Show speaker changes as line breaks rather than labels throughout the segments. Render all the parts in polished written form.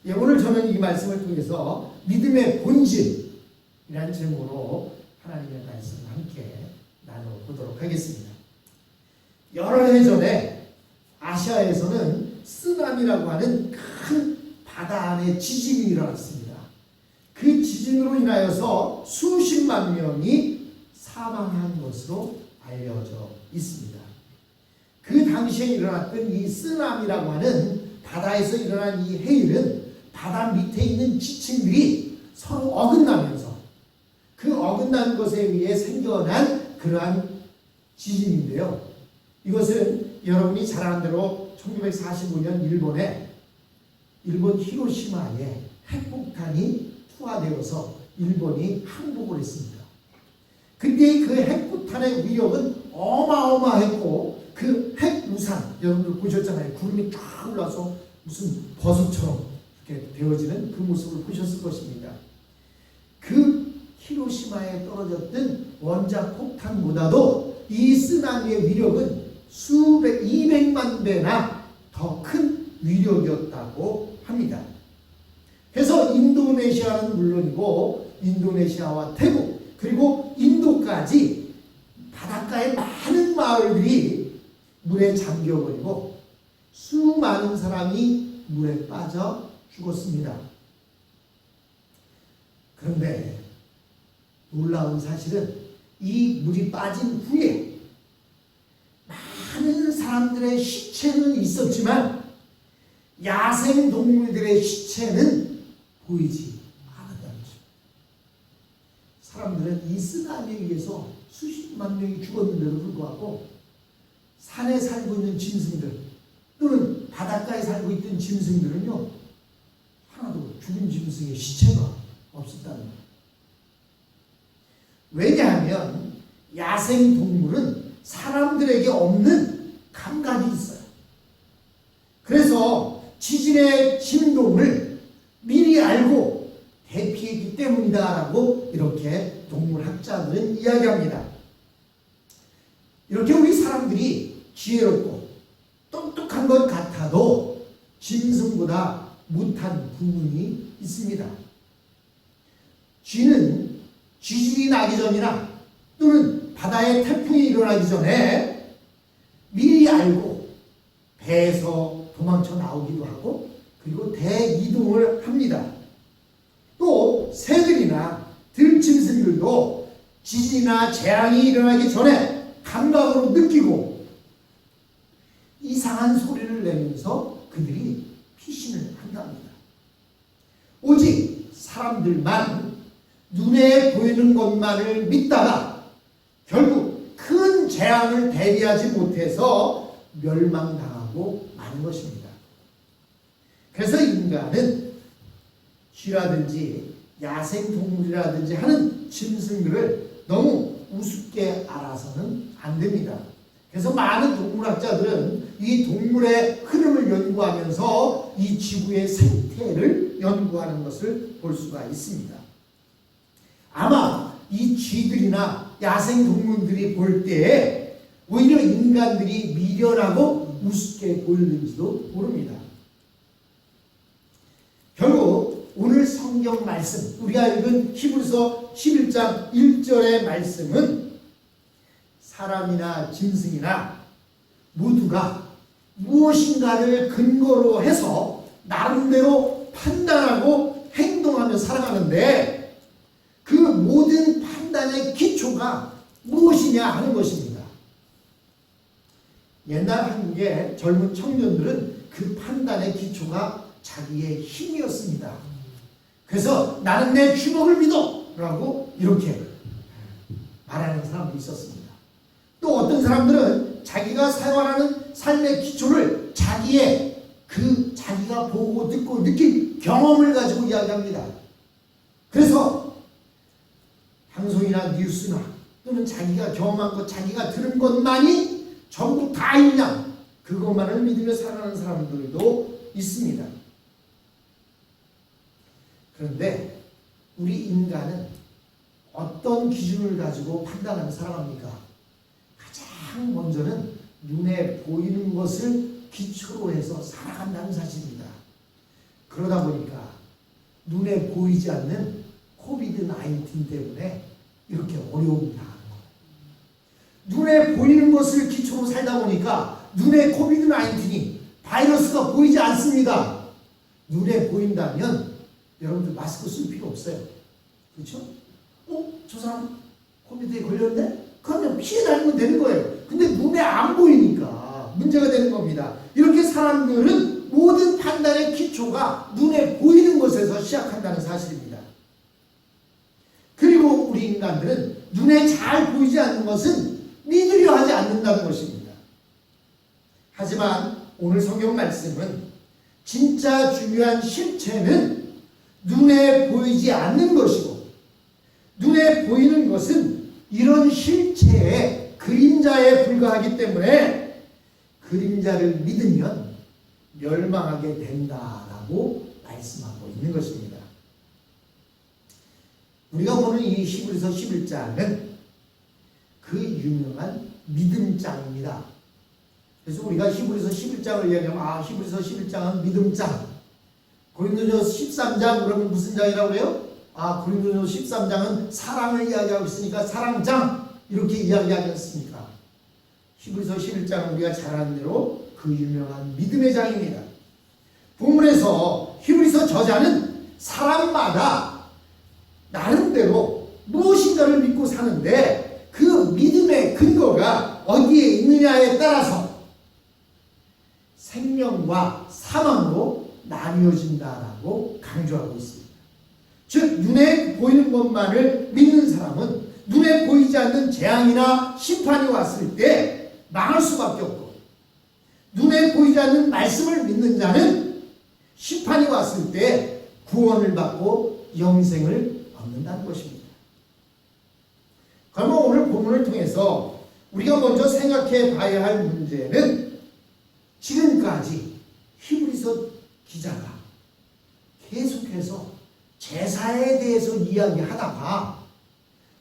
예, 오늘 저는 이 말씀을 통해서 믿음의 본질이라는 제목으로 하나님의 말씀을 함께 나눠보도록 하겠습니다. 여러 해 전에 아시아에서는 쓰나미라고 하는 큰 바다 안에 지진이 일어났습니다. 그 지진으로 인하여서 수십만 명이 사망한 것으로 알려져 있습니다. 그 당시에 일어났던 이 쓰나미라고 하는 바다에서 일어난 이 해일은 바다 밑에 있는 지층들이 서로 어긋나면서 그 어긋난 것에 의해 생겨난 그러한 지진인데요. 이것은 여러분이 잘 아는 대로 1945년 일본 히로시마에 핵폭탄이 투하되어서 일본이 항복을 했습니다. 근데 그 핵폭탄의 위력은 어마어마했고 그 핵우산 여러분들 보셨잖아요. 구름이 쫙 올라서 무슨 버섯처럼 이렇게 되어지는 그 모습을 보셨을 것입니다. 그 히로시마에 떨어졌던 원자 폭탄보다도 이 쓰나미의 위력은 200만 배나 더 큰 위력이었다고 합니다. 그래서 인도네시아는 물론이고 인도네시아와 태국 그리고 인도까지 바닷가의 많은 마을들이 물에 잠겨버리고 수많은 사람이 물에 빠져 죽었습니다. 그런데 놀라운 사실은 이 물이 빠진 후에 많은 사람들의 시체는 있었지만 야생 동물들의 시체는 보이지 않았다는 것입니다. 사람들은 이 쓰나미에 의해서 수십만 명이 죽었는데도 불구하고 산에 살고 있는 짐승들 또는 바닷가에 살고 있던 짐승들은요 하나도 죽은 짐승의 시체가 없었다는 거예요. 왜냐하면 야생 동물은 사람들에게 없는 감각이 있어요. 그래서 지진의 진동을 미리 알고 대피했기 때문이다라고 이렇게 동물학자들은 이야기합니다. 이렇게 우리 사람들이 지혜롭고 똑똑한 것 같아도 짐승보다 못한 부분이 있습니다. 쥐는 지진이 나기 전이나 또는 바다에 태풍이 일어나기 전에 미리 알고 배에서 도망쳐 나오기도 하고 그리고 대이동을 합니다. 또 새들이나 들짐승들도 지진이나 재앙이 일어나기 전에 감각으로 느끼고 이상한 소리를 내면서 그들이 피신을 한답니다. 오직 사람들만 눈에 보이는 것만을 믿다가 결국 큰 재앙을 대비하지 못해서 멸망당하고 마는 것입니다. 그래서 인간은 쥐라든지 야생동물이라든지 하는 짐승들을 너무 우습게 알아서는 안 됩니다. 그래서 많은 동물학자들은 이 동물의 흐름을 연구하면서 이 지구의 생태를 연구하는 것을 볼 수가 있습니다. 아마 이 쥐들이나 야생동물들이 볼 때에 오히려 인간들이 미련하고 우습게 보이는지도 모릅니다. 결국 오늘 성경 말씀, 우리가 읽은 히브리서 11장 1절의 말씀은 사람이나 짐승이나 모두가 무엇인가를 근거로 해서 나름대로 판단하고 행동하며 살아가는데 그 모든 판단의 기초가 무엇이냐 하는 것입니다. 옛날 한국의 젊은 청년들은 그 판단의 기초가 자기의 힘이었습니다. 그래서 나는 내 주먹을 믿어! 라고 이렇게 말하는 사람도 있었습니다. 또 어떤 사람들은 자기가 생활하는 삶의 기초를 자기의 자기가 보고 듣고 느낀 경험을 가지고 이야기합니다. 그래서 방송이나 뉴스나 또는 자기가 경험한 것, 자기가 들은 것만이 전부 다이냐 그것만을 믿으며 살아가는 사람들도 있습니다. 그런데 우리 인간은 어떤 기준을 가지고 판단하며 살아갑니까? 가장 먼저는 눈에 보이는 것을 기초로 해서 살아간다는 사실입니다. 그러다 보니까 눈에 보이지 않는 코비드-19 때문에 이렇게 어려움이 당하는 거예요. 눈에 보이는 것을 기초로 살다 보니까 눈에 코비드-19이 바이러스가 보이지 않습니다. 눈에 보인다면 여러분들 마스크 쓸 필요 없어요. 그렇죠? 저 사람 코비드에 걸렸네? 그러면 피해 다니면 되는 거예요. 근데 눈에 안 보이니까 문제가 되는 겁니다. 이렇게 사람들은 모든 판단의 기초가 눈에 보이는 것에서 시작한다는 사실입니다. 그리고 우리 인간들은 눈에 잘 보이지 않는 것은 믿으려 하지 않는다는 것입니다. 하지만 오늘 성경 말씀은 진짜 중요한 실체는 눈에 보이지 않는 것이고, 눈에 보이는 것은 이런 실체의 그림자에 불과하기 때문에 그림자를 믿으면 멸망하게 된다라고 말씀하고 있는 것입니다. 우리가 보는 이 히브리서 11장은 그 유명한 믿음장입니다. 그래서 우리가 히브리서 11장을 이야기하면 히브리서 11장은 믿음장. 고린도전서 13장 그러면 무슨 장이라고 그래요? 고린도전서 13장은 사랑을 이야기하고 있으니까 사랑장 이렇게 이야기하지 않습니까? 히브리서 11장은 우리가 잘 아는 대로 그 유명한 믿음의 장입니다. 본문에서 히브리서 저자는 사람마다 나름대로 무엇인가를 믿고 사는데 그 믿음의 근거가 어디에 있느냐에 따라서 생명과 사망으로 나뉘어진다라고 강조하고 있습니다. 즉 눈에 보이는 것만을 믿는 사람은 눈에 보이지 않는 재앙이나 심판이 왔을 때 망할 수밖에 없고, 눈에 보이지 않는 말씀을 믿는 자는 심판이 왔을 때 구원을 받고 영생을 얻는다는 것입니다. 그러면 오늘 본문을 통해서 우리가 먼저 생각해 봐야 할 문제는 지금까지 히브리서 기자가 계속해서 제사에 대해서 이야기하다가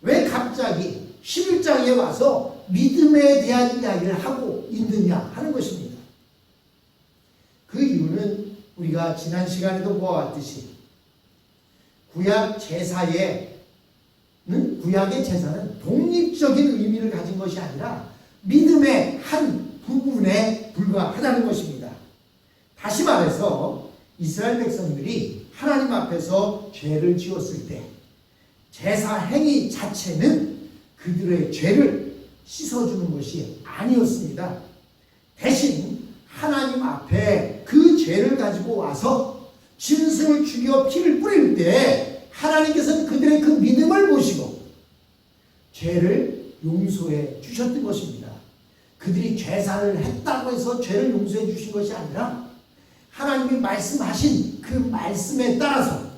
왜 갑자기 11장에 와서 믿음에 대한 이야기를 하고 있느냐 하는 것입니다. 그 이유는 우리가 지난 시간에도 보아왔듯이 구약의 제사는 독립적인 의미를 가진 것이 아니라 믿음의 한 부분에 불과하다는 것입니다. 다시 말해서 이스라엘 백성들이 하나님 앞에서 죄를 지었을 때 제사 행위 자체는 그들의 죄를 씻어주는 것이 아니었습니다. 대신 하나님 앞에 그 죄를 가지고 와서 짐승을 죽여 피를 뿌릴 때 하나님께서는 그들의 그 믿음을 보시고 죄를 용서해 주셨던 것입니다. 그들이 죄사를 했다고 해서 죄를 용서해 주신 것이 아니라 하나님이 말씀하신 그 말씀에 따라서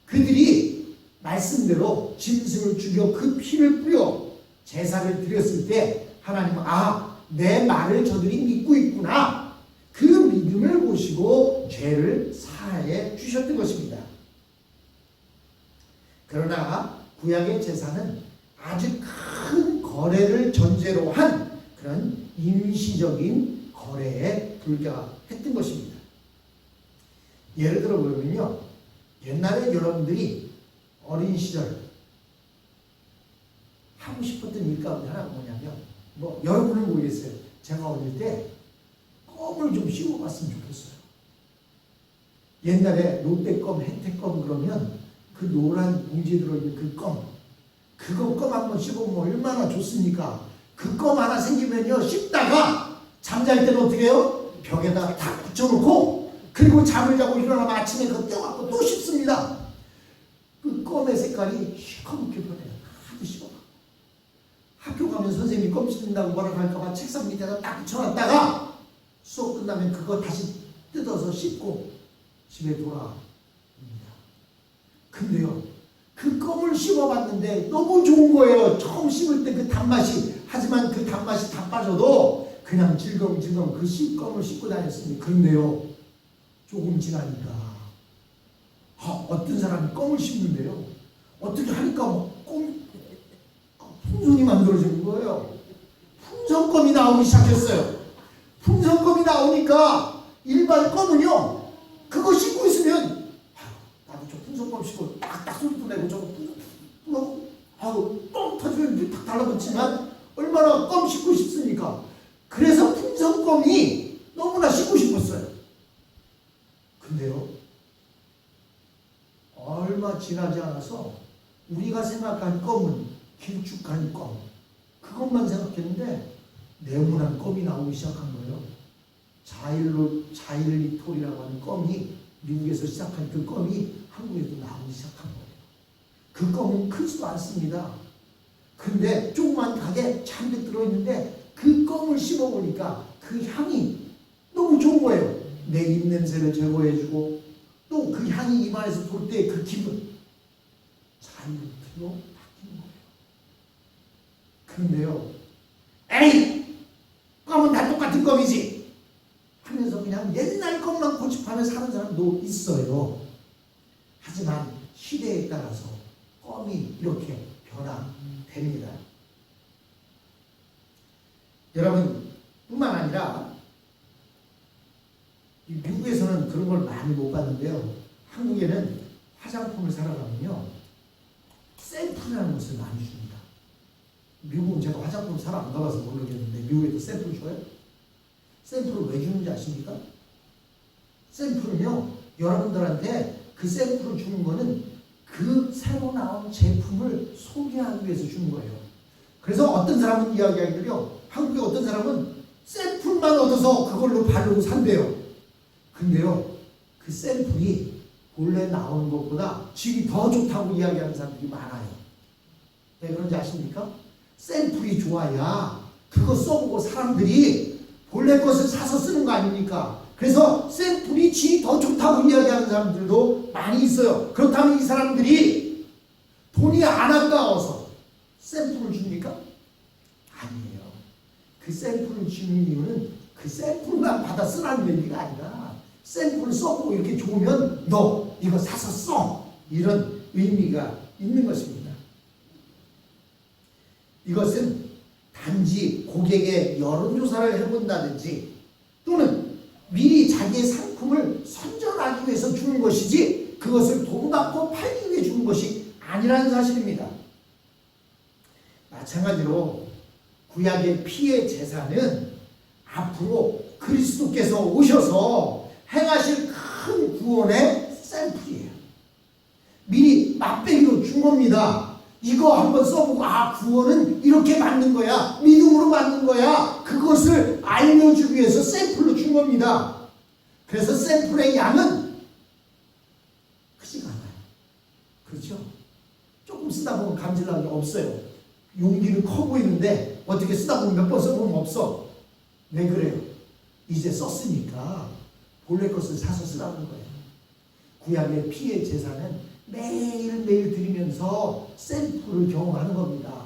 그들이 말씀대로 짐승을 죽여 그 피를 뿌려 제사를 드렸을 때 하나님은 내 말을 저들이 믿고 있구나, 그 믿음을 보시고 죄를 사해 주셨던 것입니다. 그러나 구약의 제사는 아주 큰 거래를 전제로 한 그런 임시적인 거래에 불과했던 것입니다. 예를 들어 보면요, 옛날에 여러분들이 어린 시절 하고 싶었던 일 가운데 하나가 뭐냐면, 여러분은 모르겠어요. 제가 어릴 때 껌을 좀 씹어봤으면 좋겠어요. 옛날에 롯데껌, 혜택껌 그러면 그 노란 봉지에 들어있는 그 껌, 그거 껌 한번 씹어보면 얼마나 좋습니까? 그 껌 하나 생기면요, 씹다가 잠잘 때는 어떻게 해요? 벽에다 탁 붙여놓고 그리고 잠을 자고 일어나면 아침에 그거 떼어갖고 또 씹습니다. 그 껌의 색깔이 시커멓게 변해요. 하도 씹어가. 학교 가면 선생님이 껌 씹는다고 뭐라고 할까봐 책상 밑에다 딱 붙여놨다가 수업 끝나면 그거 다시 뜯어서 씹고 집에 돌아옵니다. 근데요, 그 껌을 씹어봤는데 너무 좋은 거예요. 처음 씹을 때 그 단맛이. 하지만 그 단맛이 다 빠져도 그냥 질겅질겅 그 껌을 씹고 다녔습니다. 그런데요, 조금 지나니까 어떤 사람이 껌을 씹는데요, 어떻게 하니까 풍선이 만들어지는 거예요. 풍선껌이 나오기 시작했어요. 풍선껌이 나오니까 일반 껌은요, 그거 씹고 있으면 껌 씹고 딱딱 소리도 내고 저거 뿌고 아우 뻥 터지면 이렇게 탁 달라붙지만 얼마나 껌 씹고 싶습니까? 그래서 풍선껌이 너무나 씹고 싶었어요. 근데요, 얼마 지나지 않아서 우리가 생각한 껌은 길쭉한 껌, 그것만 생각했는데 네모난 껌이 나오기 시작한 거예요. 자일리톨이라고 하는 껌이, 미국에서 시작한 그 껌이 한국에도 나오기 시작한 거예요. 그 껌은 크지도 않습니다. 근데 조그만 가게 잔뜩 들어있는데 그 껌을 씹어보니까 그 향이 너무 좋은 거예요. 내 입냄새를 제거해주고 또 그 향이 입안에서 돌 때 그 기분, 자일리톨로 바뀐 거예요. 근데요, 에이! 껌은 다 똑같은 껌이지 하면서 그냥 옛날 것만 고집하며 사는 사람도 있어요. 하지만 시대에 따라서 껌이 이렇게 변화됩니다. 여러분, 뿐만 아니라 미국에서는 그런 걸 많이 못 봤는데요, 한국에는 화장품을 사러 가면요 샘플이라는 것을 많이 줍니다. 미국은 제가 화장품 사러 안 가봐서 모르겠는데 미국에도 샘플 줘요? 샘플을 왜 주는지 아십니까? 샘플은요, 여러분들한테 그 샘플을 주는 거는 그 새로 나온 제품을 소개하기 위해서 주는 거예요. 그래서 어떤 사람은 이야기하기를요, 한국의 어떤 사람은 샘플만 얻어서 그걸로 바르고 산대요. 근데요, 그 샘플이 본래 나오는 것보다 질이 더 좋다고 이야기하는 사람들이 많아요. 왜 그런지 아십니까? 샘플이 좋아야 그거 써보고 사람들이 본래 것을 사서 쓰는 거 아닙니까? 그래서 샘플이 질이 더 좋다고 이야기하는 사람들도 많이 있어요. 그렇다면 이 사람들이 돈이 안 아까워서 샘플을 줍니까? 아니에요. 그 샘플을 주는 이유는 그 샘플만 받아 쓰라는 얘기가 아니라 샘플을 써보고 이렇게 좋으면 너 이거 사서 써, 이런 의미가 있는 것입니다. 이것은 단지 고객의 여론조사를 해본다든지 또는 미리 자기의 상품을 선전하기 위해서 주는 것이지 그것을 돈 받고 팔기 위해 주는 것이 아니라는 사실입니다. 마찬가지로 구약의 피의 제사는 앞으로 그리스도께서 오셔서 행하실 큰 구원의 샘플이에요. 미리 맛배기로 준 겁니다. 이거 한번 써보고 구원은 이렇게 맞는 거야, 믿음으로 맞는 거야, 그것을 알려주기 위해서 샘플로 준 겁니다. 그래서 샘플의 양은 크지가 않아요. 그렇죠? 조금 쓰다 보면 감질나는 게 없어요. 용기는 커 보이는데 어떻게 쓰다 보면 몇 번 써보면 없어. 왜 그래요? 이제 썼으니까 본래 것을 사서 쓰라는 거예요. 구약의 피의 제사는 매일매일 드리면서 샘플을 경험하는 겁니다.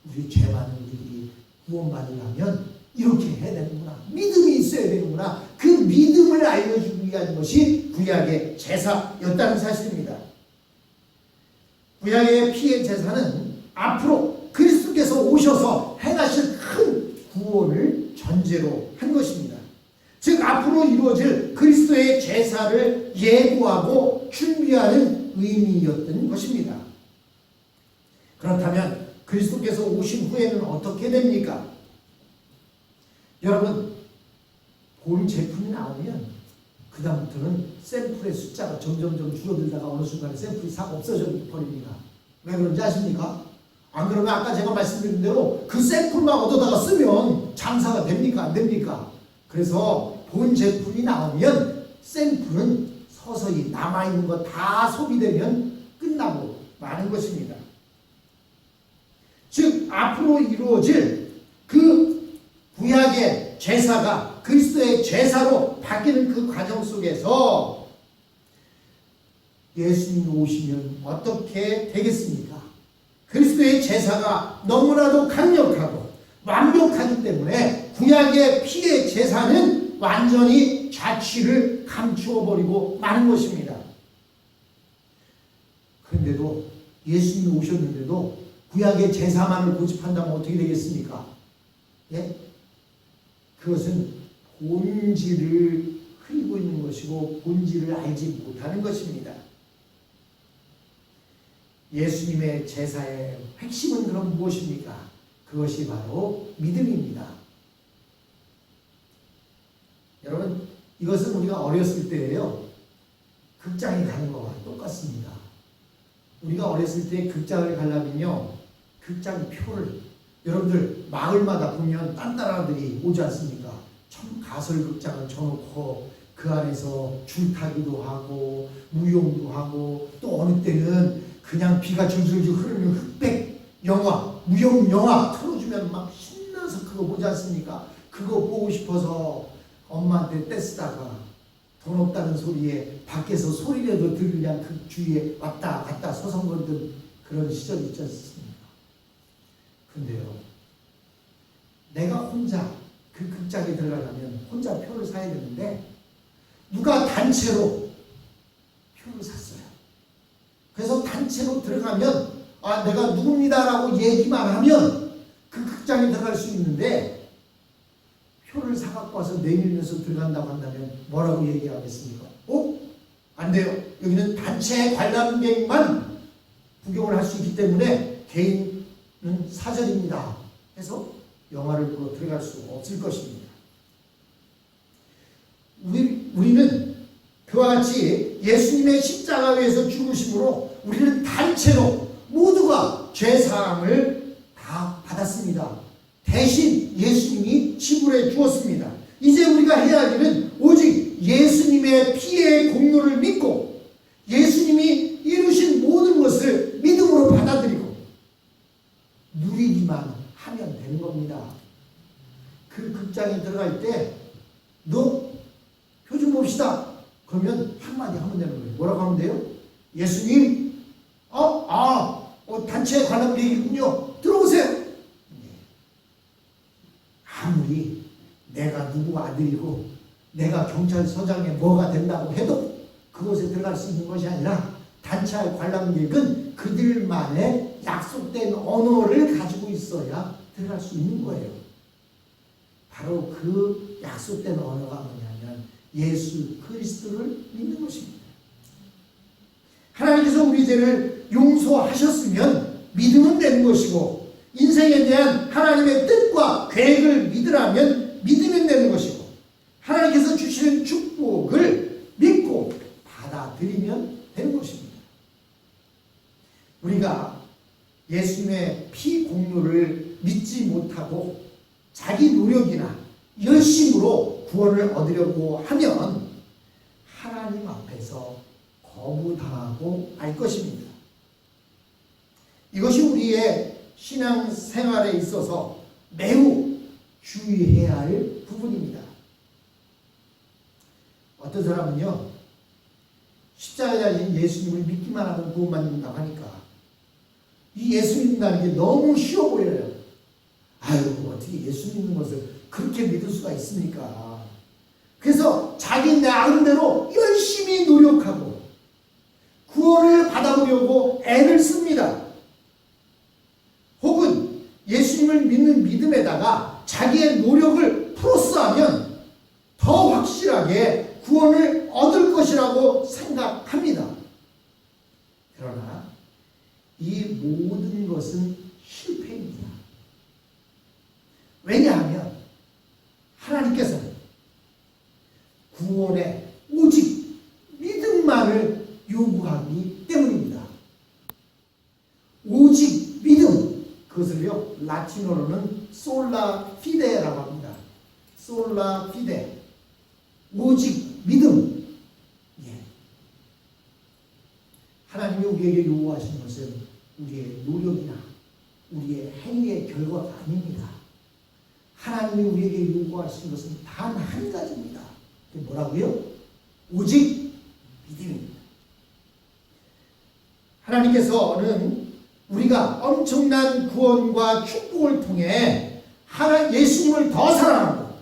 우리 죄 많은 우리들이 구원받으려면 이렇게 해야 되는구나, 믿음이 있어야 되는구나, 그 믿음을 알려주기 위한 것이 구약의 제사였다는 사실입니다. 구약의 피의 제사는 앞으로 그리스도께서 오셔서 행하실 큰 구원을 전제로 한 것입니다. 즉 앞으로 이루어질 그리스도의 제사를 예고하고 준비하는 의미였던 것입니다. 그렇다면 그리스도께서 오신 후에는 어떻게 됩니까? 여러분, 본 제품이 나오면 그 다음부터는 샘플의 숫자가 점점점 줄어들다가 어느 순간에 샘플이 싹 없어져 버립니다. 왜 그런지 아십니까? 안 그러면 아까 제가 말씀드린 대로 그 샘플만 얻어다가 쓰면 장사가 됩니까? 안 됩니까? 그래서 본 제품이 나오면 샘플은 서서히 남아있는 거 다 소비되면 끝나고 마는 것입니다. 즉 앞으로 이루어질 그 구약의 제사가 그리스도의 제사로 바뀌는 그 과정 속에서 예수님이 오시면 어떻게 되겠습니까? 그리스도의 제사가 너무나도 강력하고 완벽하기 때문에 구약의 피의 제사는 완전히 자취를 감추어버리고 마는 것입니다. 그런데도 예수님이 오셨는데도 구약의 제사만을 고집한다면 어떻게 되겠습니까? 예? 그것은 본질을 흐리고 있는 것이고 본질을 알지 못하는 것입니다. 예수님의 제사의 핵심은 그럼 무엇입니까? 그것이 바로 믿음입니다. 여러분, 이것은 우리가 어렸을 때예요. 극장에 가는 거와 똑같습니다. 우리가 어렸을 때 극장을 가려면요, 극장 표를, 여러분들 마을마다 보면 딴따라들이 오지 않습니까? 가설극장을 쳐놓고 그 안에서 줄타기도 하고 무용도 하고, 또 어느 때는 그냥 비가 줄줄줄 흐르는 흑백 영화, 무용 영화 틀어주면 막 신나서 그거 보지 않습니까? 그거 보고 싶어서 엄마한테 떼쓰다가 돈 없다는 소리에 밖에서 소리라도 들으려 그 주위에 왔다 갔다 서성거리던 그런 시절이 있지 않습니까? 근데요, 내가 혼자 그 극장에 들어가려면 혼자 표를 사야 되는데 누가 단체로 표를 샀어요. 그래서 단체로 들어가면 내가 누굽니다라고 얘기만 하면 그 극장에 들어갈 수 있는데, 표를 사갖고 와서 내밀면서 들어간다고 한다면 뭐라고 얘기하겠습니까? 안 돼요. 여기는 단체 관람객만 구경을 할 수 있기 때문에 개인은 사절입니다. 해서 영화를 보러 들어갈 수 없을 것입니다. 우리는 그와 같이 예수님의 십자가에서 죽으심으로 우리는 단체로 모두가 죄사함을 다 받았습니다. 대신 예수님이 지불해 주었습니다. 이제 우리가 해야 할 일은 오직 예수님의 피의 공로를 믿고 예수님이 이루신 모든 것을 믿음으로 받아들이고 누리기만 하면 되는 겁니다. 그 극장에 들어갈 때 너 표 좀 봅시다. 그러면 한마디 하면 되는 거예요. 뭐라고 하면 돼요? 예수님, 단체 관람객이군요. 들어오세요. 아무리 내가 누구 아들이고 내가 경찰서장에 뭐가 된다고 해도 그곳에 들어갈 수 있는 것이 아니라 단체 관람객은 그들만의 약속된 언어를 가지고 있어야 들어갈 수 있는 거예요. 바로 그 약속된 언어가 뭐냐면 예수 그리스도를 믿는 것입니다. 하나님께서 우리 죄를 용서하셨으면 믿으면 되는 것이고, 인생에 대한 하나님의 뜻과 계획을 믿으라면 믿으면 되는 것이고, 하나님께서 주시는 축복을 믿고 받아들이면 되는 것입니다. 우리가 예수님의 피 공로를 믿지 못하고 자기 노력이나 열심으로 구원을 얻으려고 하면 하나님 앞에서 거부당하고 말 것입니다. 이것이 우리의 신앙생활에 있어서 매우 주의해야 할 부분입니다. 어떤 사람은요, 십자가에 달린 예수님을 믿기만 하면 구원받는다고 하니까 이 예수 믿는다는 게 너무 쉬워 보여요. 어떻게 예수 믿는 것을 그렇게 믿을 수가 있습니까? 그래서 자기 나름대로 열심히 노력하고 구원을 받아보려고 애를 씁니다. 혹은 예수님을 믿는 믿음에다가 자기의 노력을 플러스하면 더 확실하게 구원을 얻을 것이라고 생각합니다. 그러나 이 모든 것은 실패입니다. 왜냐하면 하나님께서는 구원에 오직 믿음만을 요구하기 때문입니다. 오직 믿음, 그것을요 라틴어로는 솔라 피데라고 합니다. 솔라 피데, 오직 믿음. 하나님이 우리에게 요구하시는 것은 우리의 노력이나 우리의 행위의 결과가 아닙니다. 하나님이 우리에게 요구하시는 것은 단 한 가지입니다. 그게 뭐라고요? 오직 믿음입니다. 하나님께서는 우리가 엄청난 구원과 축복을 통해 예수님을 더 사랑하고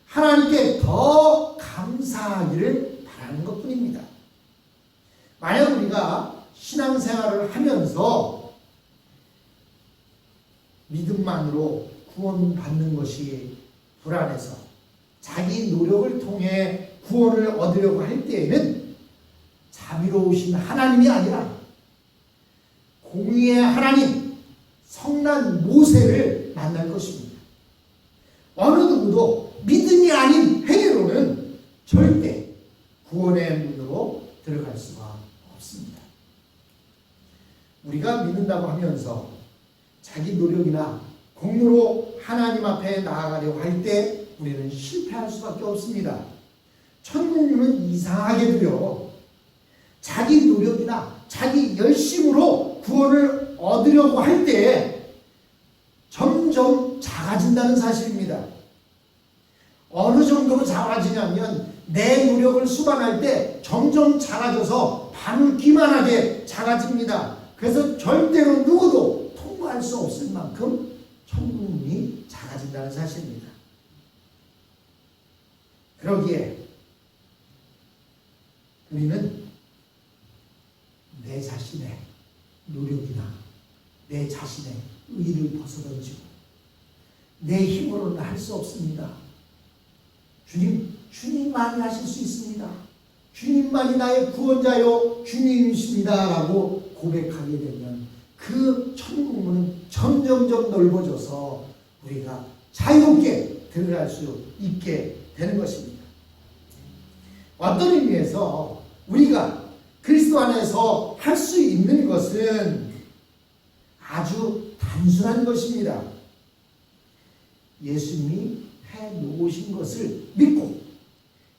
하나님께 더 감사하기를 바라는 것뿐입니다. 만약 우리가 신앙생활을 하면서 믿음만으로 구원받는 것이 불안해서 자기 노력을 통해 구원을 얻으려고 할 때에는 자비로우신 하나님이 아니라 공의의 하나님, 성난 모세를 만날 것입니다. 어느 누구도 믿음이 아닌 행위로는 절대 구원의 문으로 들어갈 수가 없습니다. 우리가 믿는다고 하면서 자기 노력이나 공로로 하나님 앞에 나아가려고 할 때 우리는 실패할 수밖에 없습니다. 천국문은 이상하게도요, 자기 노력이나 자기 열심으로 구원을 얻으려고 할 때 점점 작아진다는 사실입니다. 어느 정도로 작아지냐면 내 노력을 수반할 때 점점 작아져서 바늘기만하게 작아집니다. 그래서 절대로 누구도 통과할 수 없을 만큼 천국문이 작아진다는 사실입니다. 그러기에 우리는 내 자신의 노력이나 내 자신의 의를 벗어던지고 내 힘으로는 할 수 없습니다. 주님만이 하실 수 있습니다. 주님만이 나의 구원자요 주님이십니다 라고 고백하게 되면 그 천국문은 점점점 넓어져서 우리가 자유롭게 들어갈 수 있게 되는 것입니다. 어떤 의미에서 우리가 그리스도 안에서 할 수 있는 것은 아주 단순한 것입니다. 예수님이 해놓으신 것을 믿고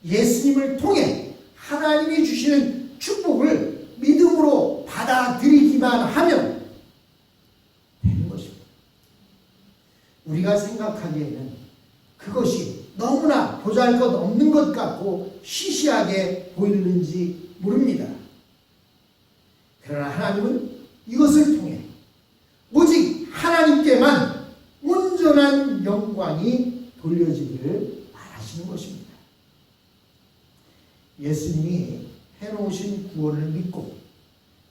예수님을 통해 하나님이 주시는 축복을 믿음으로 받아들이기만 하면 되는 것입니다. 우리가 생각하기에는 그것이 너무나 보잘것없는 것 같고 시시하게 보이는지 모릅니다. 그러나 하나님은 이것을 통해 오직 하나님께만 온전한 영광이 돌려지기를 바라시는 것입니다. 예수님이 해놓으신 구원을 믿고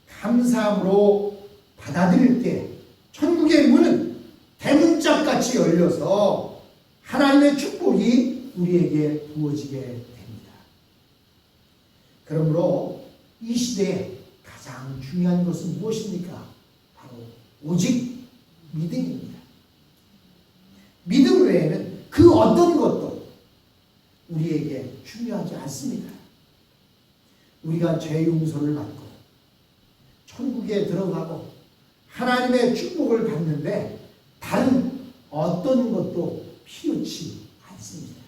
감사함으로 받아들일 때 천국의 문은 대문짝같이 열려서 하나님의 축복이 우리에게 부어지게 됩니다. 그러므로 이 시대에 가장 중요한 것은 무엇입니까? 바로 오직 믿음입니다. 믿음 외에는 그 어떤 것도 우리에게 중요하지 않습니다. 우리가 죄 용서를 받고 천국에 들어가고 하나님의 축복을 받는데 다른 어떤 것도 필요치 않습니다.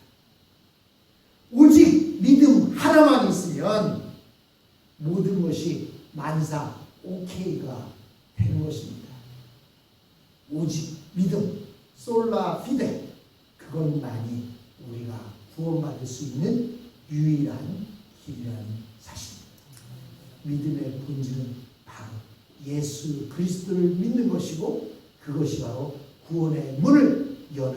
오직 믿음 하나만 있으면 모든 것이 만사 오케이가 되는 것입니다. 오직 믿음, 솔라 피데, 그것만이 우리가 구원받을 수 있는 유일한 길이라는 사실입니다. 믿음의 본질은 바로 예수 그리스도를 믿는 것이고 그것이 바로 구원의 문을 여는